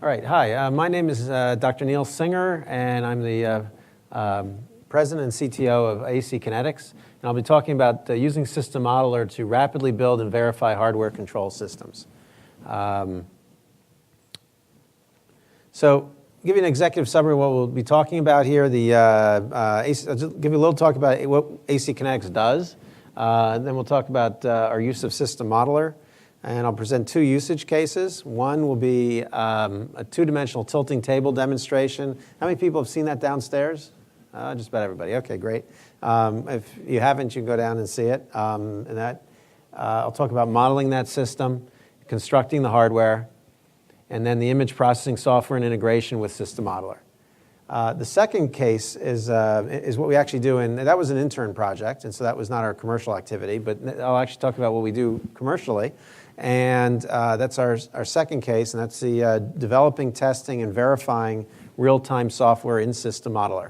All right, hi. My name is Dr. Neil Singer, and I'm the President and CTO of AC KINETICS. And I'll be talking about using SystemModeler to rapidly build and verify hardware control systems. So, give you an executive summary of what we'll be talking about here. I'll just give you a little talk about what AC KINETICS does. And then we'll talk about our use of SystemModeler. And I'll present two usage cases. One will be a two-dimensional tilting table demonstration. How many people have seen that downstairs? Just about everybody. Okay, great. If you haven't, you can go down and see it. I'll talk about modeling that system, constructing the hardware, and then the image processing software and integration with SystemModeler. The second case is what we actually do, and that was an intern project, and so that was not our commercial activity, but I'll actually talk about what we do commercially. And that's our second case, and that's the developing, testing, and verifying real-time software in SystemModeler.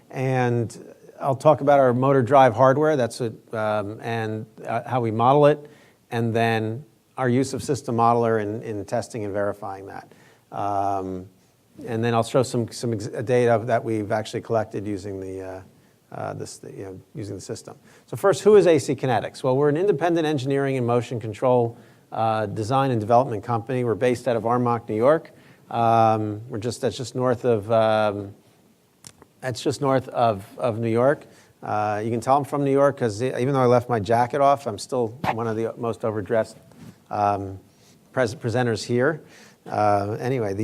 And I'll talk about our motor drive hardware, that's what, and how we model it, and then our use of SystemModeler in testing and verifying that. And then I'll show some data that we've actually collected using using the system. So first, who is AC KINETICS? Well, we're an independent engineering and motion control design and development company. We're based out of Armonk, New York. That's just north of New York. You can tell I'm from New York because even though I left my jacket off, I'm still one of the most overdressed presenters here. Anyway,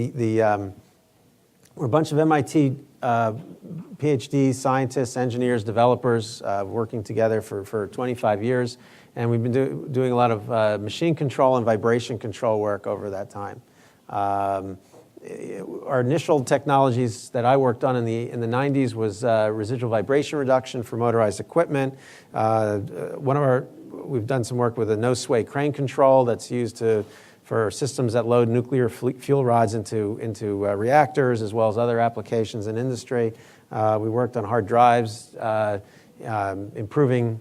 we're a bunch of MIT PhD scientists, engineers, developers working together for 25 years. And we've been doing a lot of machine control and vibration control work over that time. Our initial technologies that I worked on in the 90s was residual vibration reduction for motorized equipment. We've done some work with a no-sway crane control that's used for systems that load nuclear fuel rods into reactors, as well as other applications in industry. We worked on hard drives, improving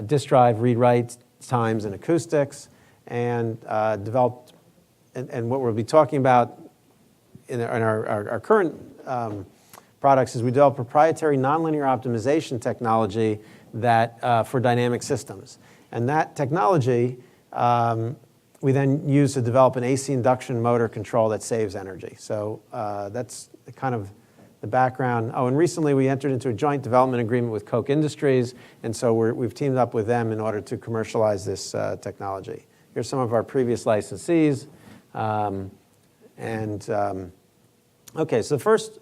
disk drive read-write times and acoustics, and developed, and what we'll be talking about in our current products is we developed proprietary nonlinear optimization technology that for dynamic systems. And that technology we then use to develop an AC induction motor control that saves energy. So that's kind of the background. Oh, and recently we entered into a joint development agreement with Koch Industries, and so we've teamed up with them in order to commercialize this technology. Here's some of our previous licensees. Okay, so the first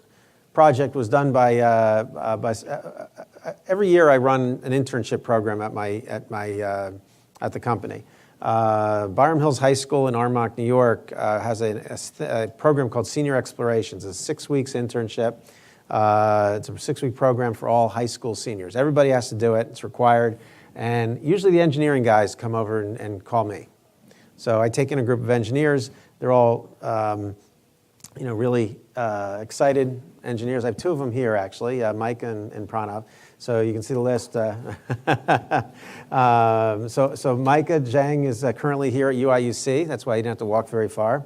project was done by every year I run an internship program at the company. Byram Hills High School in Armonk, New York has a program called Senior Explorations. It's a 6 weeks internship. It's a 6-week program for all high school seniors. Everybody has to do it. It's required. And usually the engineering guys come over and call me. So I take in a group of engineers. They're all really excited engineers. I have two of them here, actually, Mike and Pranav. So you can see the list. So Micah Zhang is currently here at UIUC. That's why he didn't have to walk very far.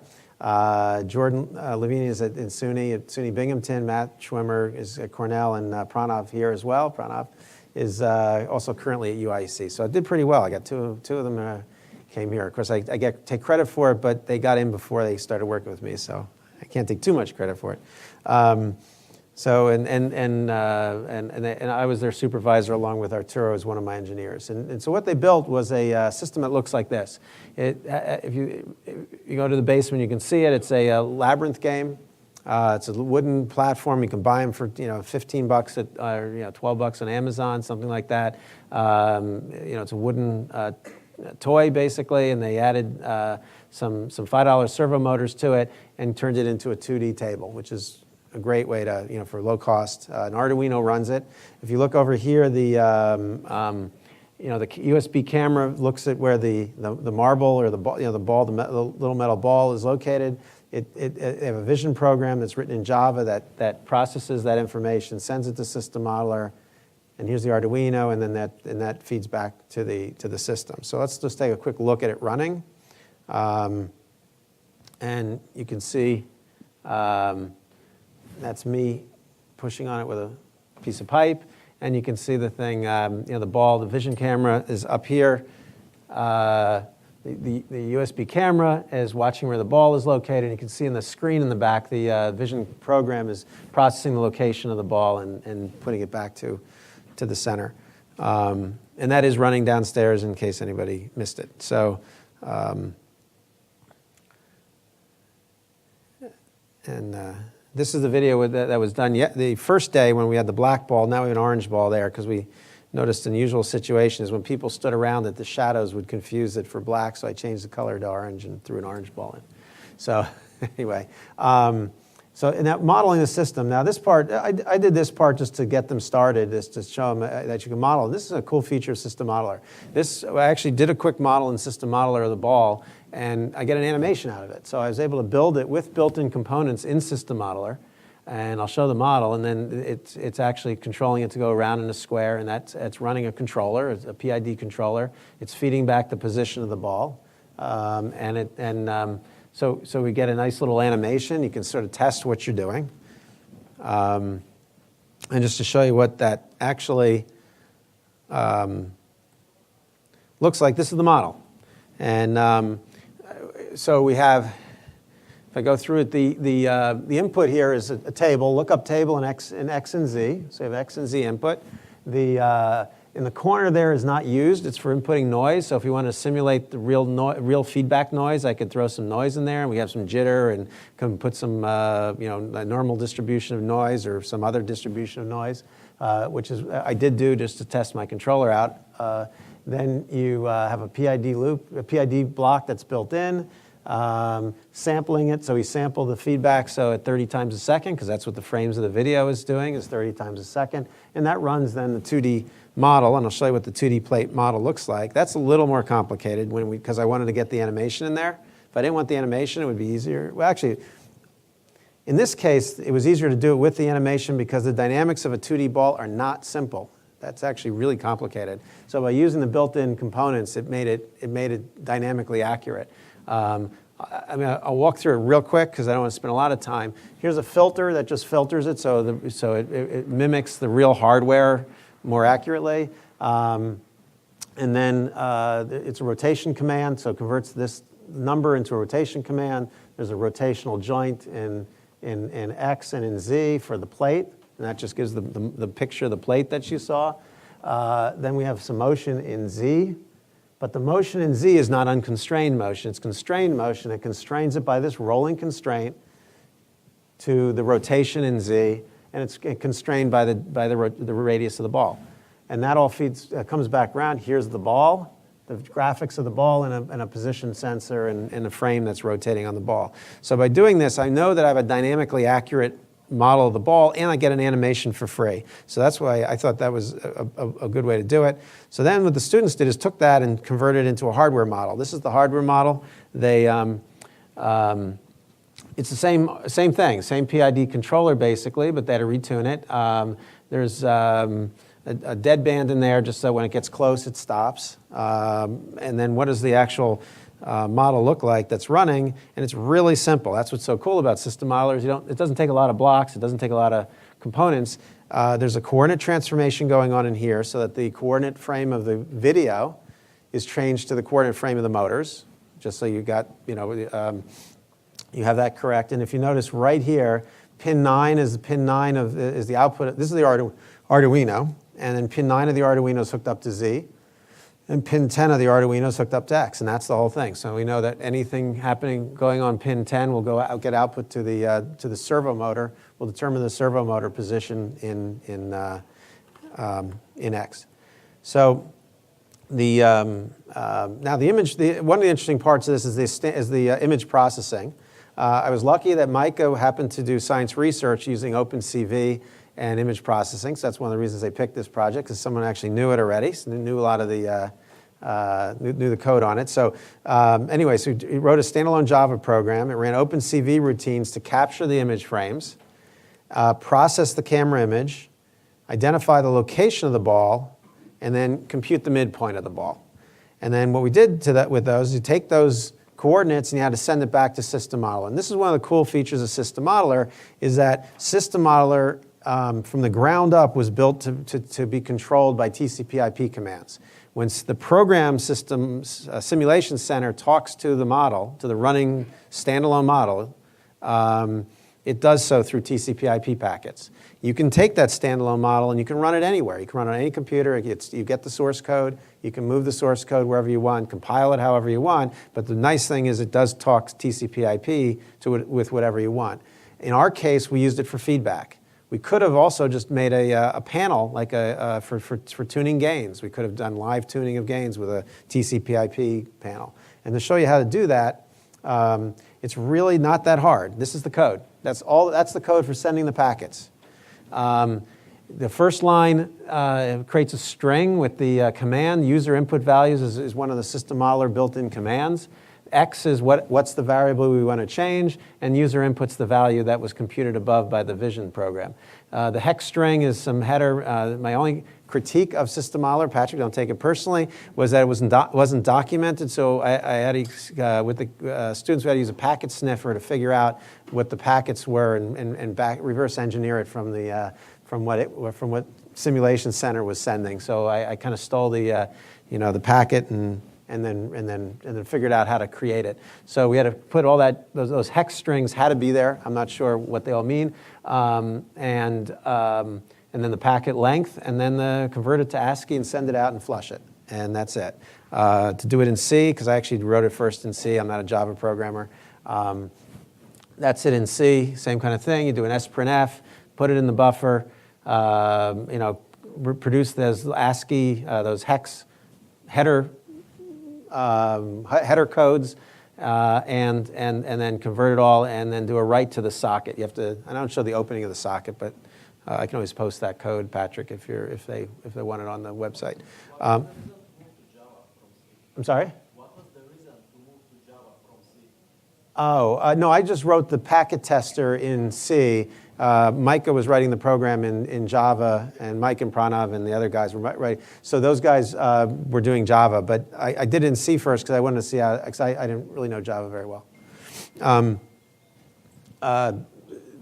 Jordan Levine is in SUNY Binghamton. Matt Schwimmer is at Cornell, and Pranav here as well. Pranav is also currently at UIUC. So I did pretty well. I got two of them came here. Of course, I take credit for it, but they got in before they started working with me, so I can't take too much credit for it. So and I was their supervisor along with Arturo as one of my engineers. And so what they built was a system that looks like this. If you go to the basement, you can see it. It's a labyrinth game. It's a wooden platform. You can buy them for $15 or $12 on Amazon, something like that. It's a wooden toy basically, and they added some $5 servo motors to it and turned it into a 2D table, which is a great way to, for low cost. An Arduino runs it. If you look over here, the USB camera looks at where the marble or the ball, the little metal ball is located. They have a vision program that's written in Java that processes that information, sends it to SystemModeler, and here's the Arduino, and then that feeds back to the system. So let's just take a quick look at it running. And you can see that's me pushing on it with a piece of pipe. And you can see the thing, the ball, the vision camera is up here. The USB camera is watching where the ball is located. You can see in the screen in the back, the vision program is processing the location of the ball and putting it back to the center. And that is running downstairs in case anybody missed it. So, this is the video that was done the first day when we had the black ball. Now we have an orange ball there because we noticed an unusual situation is when people stood around it, the shadows would confuse it for black, so I changed the color to orange and threw an orange ball in. So anyway, so in that modeling the system, now this part, I did this part just to get them started, just to show them that you can model. This is a cool feature of SystemModeler. I actually did a quick model in SystemModeler of the ball, and I get an animation out of it. So I was able to build it with built-in components in SystemModeler, and I'll show the model, and then it's actually controlling it to go around in a square, and it's running a controller, it's a PID controller. It's feeding back the position of the ball, so we get a nice little animation. You can sort of test what you're doing. And just to show you what that actually looks like, this is the model. And so we have, if I go through it, the input here is a table, lookup table in X and Z. So you have X and Z input. In the corner there is not used. It's for inputting noise. So if you want to simulate the real feedback noise, I could throw some noise in there, and we have some jitter, and come put some a normal distribution of noise or some other distribution of noise, which is I did do just to test my controller out. Then you have a PID loop, a PID block that's built in. Sampling it, so we sample the feedback so at 30 times a second, because that's what the frames of the video is doing, is 30 times a second. And that runs then the 2D model, and I'll show you what the 2D plate model looks like. That's a little more complicated because I wanted to get the animation in there. If I didn't want the animation, it would be easier. Well, actually, in this case, it was easier to do it with the animation because the dynamics of a 2D ball are not simple. That's actually really complicated. So by using the built-in components, it made it dynamically accurate. I'll walk through it real quick because I don't want to spend a lot of time. Here's a filter that just filters it so it mimics the real hardware more accurately. And then it's a rotation command, so it converts this number into a rotation command. There's a rotational joint in X and in Z for the plate, and that just gives the picture of the plate that you saw. Then we have some motion in Z. But the motion in Z is not unconstrained motion. It's constrained motion. It constrains it by this rolling constraint to the rotation in Z, and it's constrained by the radius of the ball. And that all comes back around. Here's the ball, the graphics of the ball, and a position sensor and a frame that's rotating on the ball. So by doing this, I know that I have a dynamically accurate model of the ball, and I get an animation for free. So that's why I thought that was a good way to do it. So then what the students did is took that and converted it into a hardware model. This is the hardware model. It's the same thing, same PID controller basically, but they had to retune it. There's a deadband in there just so when it gets close it stops. And then what does the actual model look like that's running? And it's really simple. That's what's so cool about SystemModelers. It doesn't take a lot of blocks. It doesn't take a lot of components. There's a coordinate transformation going on in here so that the coordinate frame of the video is changed to the coordinate frame of the motors, just so you got, you have that correct. And if you notice right here, pin 9 is the output. This is the Arduino, and then pin 9 of the Arduino is hooked up to Z. And pin 10 of the Arduino is hooked up to X, and that's the whole thing. So we know that anything going on pin 10 will get output to the servo motor. Will determine the servo motor position in X. So now the image. One of the interesting parts of this is the image processing. I was lucky that Micah happened to do science research using OpenCV and image processing. So that's one of the reasons they picked this project, because someone actually knew it already, so knew a lot of knew the code on it. So anyway, so he wrote a standalone Java program. It ran OpenCV routines to capture the image frames, process the camera image, identify the location of the ball, and then compute the midpoint of the ball. And then what we did with those is you take those coordinates, and you had to send it back to SystemModeler. And this is one of the cool features of SystemModeler, is that SystemModeler from the ground up was built to be controlled by TCP/IP commands. When the program systems simulation center talks to the model, to the running standalone model, it does so through TCP/IP packets. You can take that standalone model and you can run it anywhere. You can run it on any computer. You get the source code. You can move the source code wherever you want, compile it however you want. But the nice thing is it does talk TCP/IP with whatever you want. In our case, we used it for feedback. We could have also just made a panel like for tuning gains. We could have done live tuning of gains with a TCP/IP panel. And to show you how to do that, it's really not that hard. This is the code. That's the code for sending the packets. The first line creates a string with the command. User input values is one of the SystemModeler built-in commands. X is what's the variable we want to change, and user input's the value that was computed above by the vision program. The hex string is some header. My only critique of SystemModeler, Patrick, don't take it personally, was that it wasn't documented. So I had to, with the students, we had to use a packet sniffer to figure out what the packets were and reverse engineer it from what Simulation Center was sending. So I kind of stole the the packet and then figured out how to create it. So we had to put all that, those hex strings had to be there. I'm not sure what they all mean. And then the packet length, and then convert it to ASCII and send it out and flush it. And that's it. To do it in C, because I actually wrote it first in C. I'm not a Java programmer. That's it in C, same kind of thing. You do an sprintf, put it in the buffer, produce those ASCII, those hex header codes, and then convert it all, and then do a write to the socket. You have to. I don't show the opening of the socket, but I can always post that code, Patrick, if they want it on the website. I'm sorry. What was the reason to move to Java from C? Oh no, I just wrote the packet tester in C. Micah was writing the program in Java, and Mike and Pranav and the other guys were writing. So those guys were doing Java, but I did it in C first because I wanted to see how, because I didn't really know Java very well.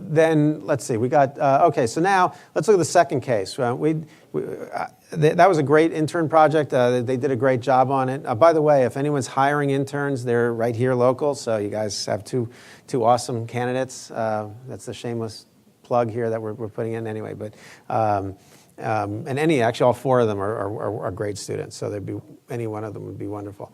Then let's see, we got, okay, so now let's look at the second case. That was a great intern project. They did a great job on it. By the way, if anyone's hiring interns, they're right here local, so you guys have two awesome candidates. That's the shameless plug here that we're putting in anyway. But and actually all four of them are great students, so any one of them would be wonderful.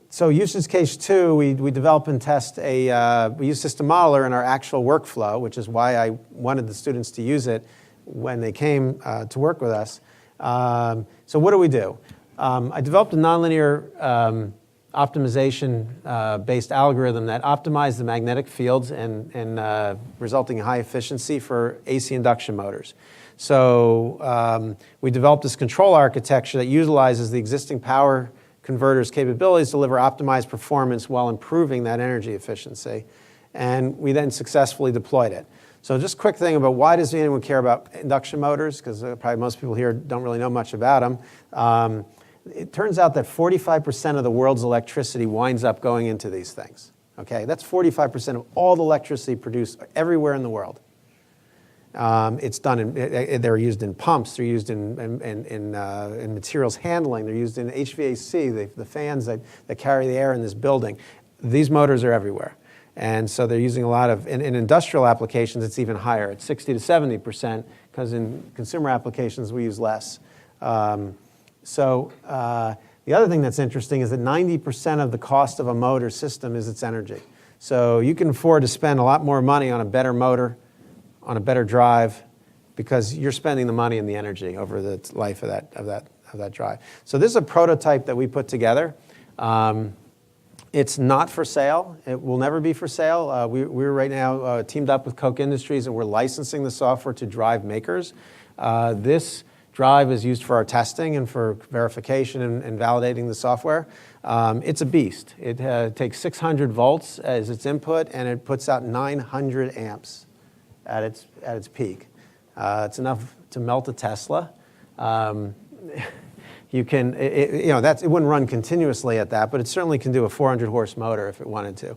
So usage case 2, we develop and test we use SystemModeler in our actual workflow, which is why I wanted the students to use it when they came to work with us. So what do? I developed a nonlinear optimization-based algorithm that optimized the magnetic fields and resulting in high efficiency for AC induction motors. So we developed this control architecture that utilizes the existing power converter's capabilities to deliver optimized performance while improving that energy efficiency. And we then successfully deployed it. So just a quick thing about why does anyone care about induction motors, because probably most people here don't really know much about them. It turns out that 45% of the world's electricity winds up going into these things. Okay, that's 45% of all the electricity produced everywhere in the world. It's done they're used in pumps, they're used in materials handling, they're used in HVAC, the fans that carry the air in this building. These motors are everywhere. And so they're using a lot of, in industrial applications, it's even higher. It's 60 to 70%, because in consumer applications, we use less. The other thing that's interesting is that 90% of the cost of a motor system is its energy. So you can afford to spend a lot more money on a better motor, on a better drive, because you're spending the money and the energy over the life of that drive. So this is a prototype that we put together. It's not for sale. It will never be for sale. We're right now teamed up with Koch Industries, and we're licensing the software to drive makers. This drive is used for our testing and for verification and validating the software. It's a beast. It takes 600 volts as its input, and it puts out 900 amps at its peak. It's enough to melt a Tesla. you can, it wouldn't run continuously at that, but it certainly can do a 400 horse motor if it wanted to.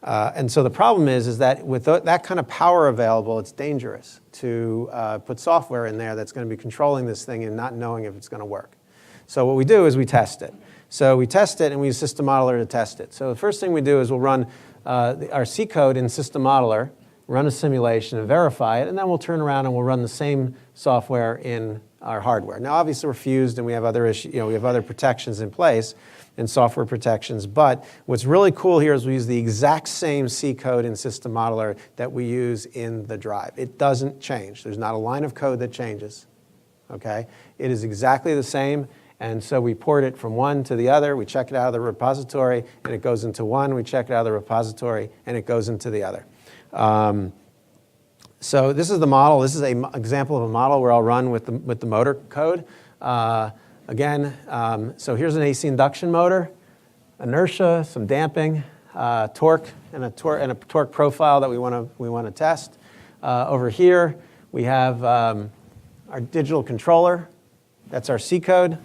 And so the problem is that with that kind of power available, it's dangerous to put software in there that's going to be controlling this thing and not knowing if it's going to work. So what we do is we test it. So we test it and we use SystemModeler to test it. So the first thing we do is we'll run our C code in SystemModeler, run a simulation and verify it, and then we'll turn around and we'll run the same software in our hardware. Now obviously we're fused and we have other issues, we have other protections in place and software protections, but what's really cool here is we use the exact same C code in SystemModeler that we use in the drive. It doesn't change. There's not a line of code that changes, okay? It is exactly the same, and so we port it from one to the other, we check it out of the repository, and it goes into one, we check it out of the repository, and it goes into the other. So this is the model. This is an example of a model where I'll run with the motor code. Again, so here's an AC induction motor, inertia, some damping, torque, and a torque profile that we want to test. Over here, we have our digital controller. That's our C code.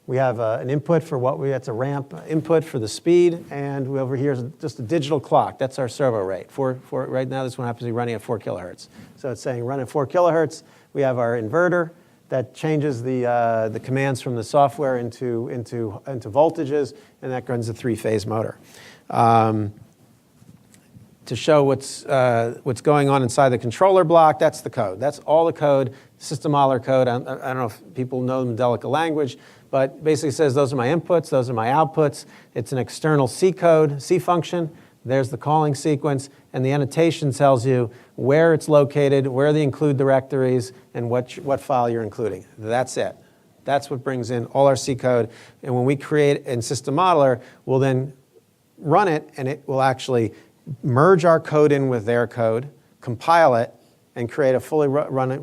We have an input for that's a ramp input for the speed, and over here is just a digital clock. That's our servo rate. Right now, this one happens to be running at 4 kilohertz. So it's saying run at 4 kilohertz. We have our inverter that changes the commands from the software into voltages, and that runs a 3-phase motor. To show what's going on inside the controller block, that's the code. That's all the code, SystemModeler code. I don't know if people know the Modelica language, but basically says those are my inputs, those are my outputs. It's an external C code, C function. There's the calling sequence, and the annotation tells you where it's located, where the include directories, and what file you're including. That's it. That's what brings in all our C code. And when we create in SystemModeler, we'll then run it, and it will actually merge our code in with their code, compile it, and create a fully running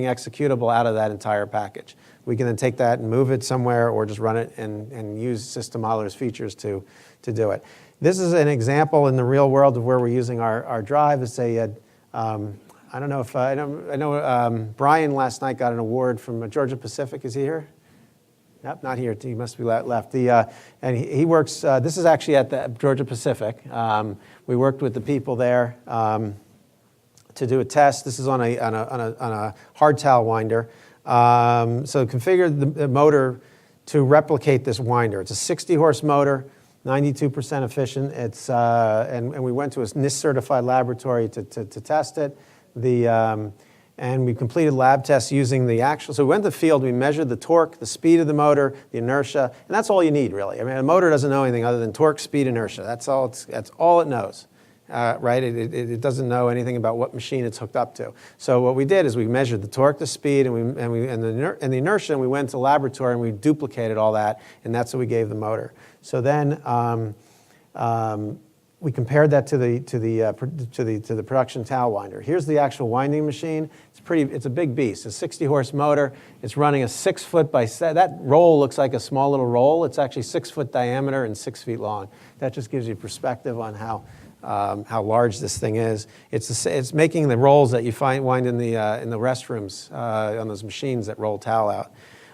executable out of that entire package. We can then take that and move it somewhere or just run it and use SystemModeler's features to do it. This is an example in the real world of where we're using our drive. It's I don't know if, I know Brian last night got an award from Georgia Pacific. Is he here? Nope, not here. He must be left. And he works, this is actually at the Georgia Pacific. We worked with the people there to do a test. This is on a hardtail winder. So configure the motor to replicate this winder. It's a 60-horse motor, 92% efficient. It's, and we went to a NIST-certified laboratory to test it. And we completed lab tests using the actual, so we went to the field, we measured the torque, the speed of the motor, the inertia, and that's all you need, really. I mean, a motor doesn't know anything other than torque, speed, inertia. That's all it knows, right? It doesn't know anything about what machine it's hooked up to. So what we did is we measured the torque, the speed, and the inertia, and we went to the laboratory and we duplicated all that, and that's what we gave the motor. So then we compared that to the production towel winder. Here's the actual winding machine. It's a big beast. It's a 60-horse motor. It's running a 6-foot by that roll looks like a small little roll. It's actually 6-foot diameter and 6 feet long. That just gives you perspective on how large this thing is. It's making the rolls that you wind in the restrooms on those machines that roll towel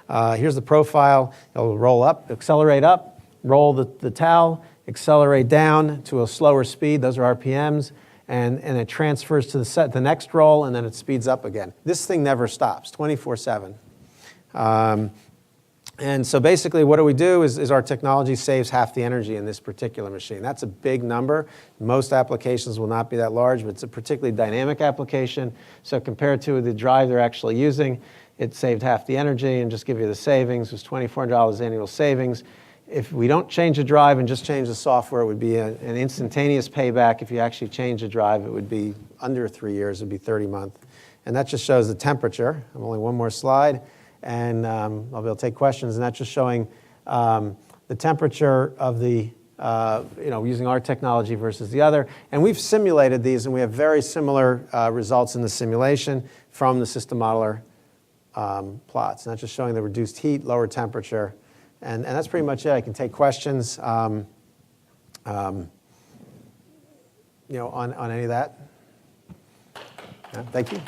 out. Here's the profile. It'll roll up, accelerate up, roll the towel, accelerate down to a slower speed. Those are RPMs. And it transfers to the next roll, and then it speeds up again. This thing never stops, 24/7. And so basically what do we do is our technology saves half the energy in this particular machine. That's a big number. Most applications will not be that large, but it's a particularly dynamic application. So compared to the drive they're actually using, it saved half the energy, and just give you the savings. It was $24 annual savings. If we don't change the drive and just change the software, it would be an instantaneous payback. If you actually change the drive, it would be under 3 years. It would be 30 months. And that just shows the temperature. I'm only one more slide, and I'll be able to take questions. And that's just showing the temperature of the, using our technology versus the other. And we've simulated these, and we have very similar results in the simulation from the SystemModeler plots. And that's just showing the reduced heat, lower temperature. And that's pretty much it. I can take questions, on any of that. Yeah, thank you.